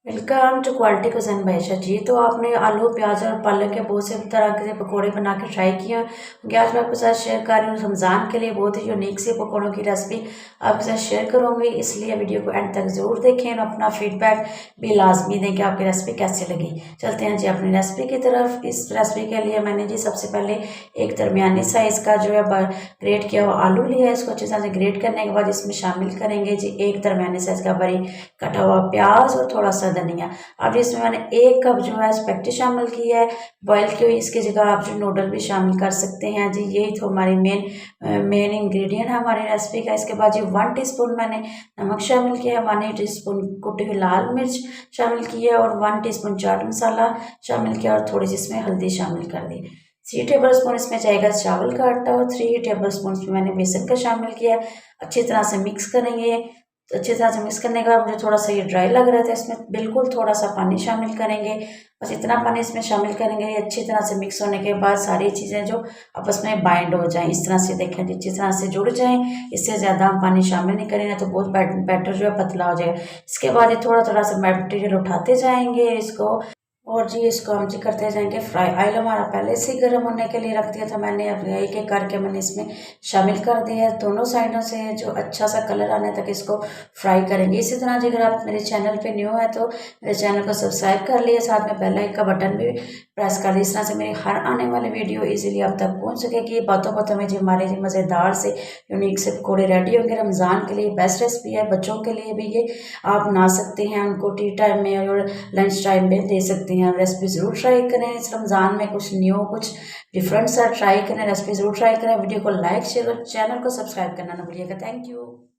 Welcome to quality cuisine by Ayesha ji. तो आपने आलू प्याज और पालक के बहुत से तरह के पकौड़े बना के ट्राई किए होंगे। आज मैं आपके साथ शेयर कर रही हूँ रमज़ान के लिए बहुत ही यूनिक से पकौड़ों की रेसिपी आपके साथ शेयर करूँगी, इसलिए वीडियो को एंड तक ज़रूर देखें और अपना फीडबैक भी लाजमी दें कि आपकी रेसिपी कैसी लगी। चलते हैं जी अपनी रेसिपी की तरफ। इस रेसिपी के लिए मैंने जी सबसे पहले एक दरमियानी साइज़ का जो है ग्रेट किया हुआ आलू लिया है। इसको अच्छी तरह से ग्रेट करने के बाद इसमें शामिल करेंगे जी एक दरमियानी साइज़ का बारीक कटा हुआ प्याज और थोड़ा सा धनिया। अब इसमें मैंने 1 कप जो है स्पेगेटी शामिल की है बॉयल की हुई। इसकी जगह आप जो नूडल भी शामिल कर सकते हैं जी। यही तो हमारी मेन इंग्रेडिएंट है हमारी रेसिपी का। इसके बाद जी 1 टीस्पून मैंने नमक शामिल किया है, 1 टीस्पून कुटी हुई लाल मिर्च शामिल की है और 1 टीस्पून चाट मसाला शामिल किया और थोड़ी सी इसमें हल्दी शामिल कर दी। 3 टेबल स्पून इसमें जाएगा चावल का आटा और 3 टेबल स्पून इसमें मैंने बेसन का शामिल किया है। अच्छी तरह से मिक्स करेंगे। तो अच्छी तरह से मिक्स करने के बाद मुझे थोड़ा सा ये ड्राई लग रहा था, इसमें बिल्कुल थोड़ा सा पानी शामिल करेंगे। बस इतना पानी इसमें शामिल करेंगे। ये अच्छी तरह से मिक्स होने के बाद सारी चीज़ें जो आपस में बाइंड हो जाएं, इस तरह से देखें अच्छी तरह से जुड़ जाएं। इससे ज़्यादा हम पानी शामिल नहीं करेंगे तो बहुत बैटर जो है पतला हो जाएगा। इसके बाद ये थोड़ा थोड़ा सा मटेरियल उठाते जाएंगे इसको, और जी इसको हम जी करते जाएंगे फ्राई। ऑयल हमारा पहले से ही गर्म होने के लिए रख दिया था मैंने। अब एक एक करके मैंने इसमें शामिल कर दिया है। दोनों साइडों से जो अच्छा सा कलर आने तक इसको फ्राई करेंगे। इसी तरह जी अगर आप मेरे चैनल पे न्यू है तो मेरे चैनल को सब्सक्राइब कर लिए, साथ में बेल आइकन का बटन भी प्रेस कर दिया। इस तरह से मेरी हर आने वाली वीडियो ईजिली आप तक पहुँच सकेगी। बातों बातों में जी हमारे जी मज़ेदार से यूनिक से पकौड़े रेडी होंगे। रमज़ान के लिए बेस्ट रेसिपी है, बच्चों के लिए भी ये आप बना सकते हैं, उनको टी टाइम में और लंच टाइम में दे सकते हैं। रेसिपी ज़रूर ट्राई करें। इस रमज़ान में कुछ न्यू कुछ डिफरेंट सा ट्राई करें, रेसिपी ज़रूर ट्राई करें। वीडियो को लाइक शेयर और चैनल को सब्सक्राइब करना ना भूलिएगा। Thank you.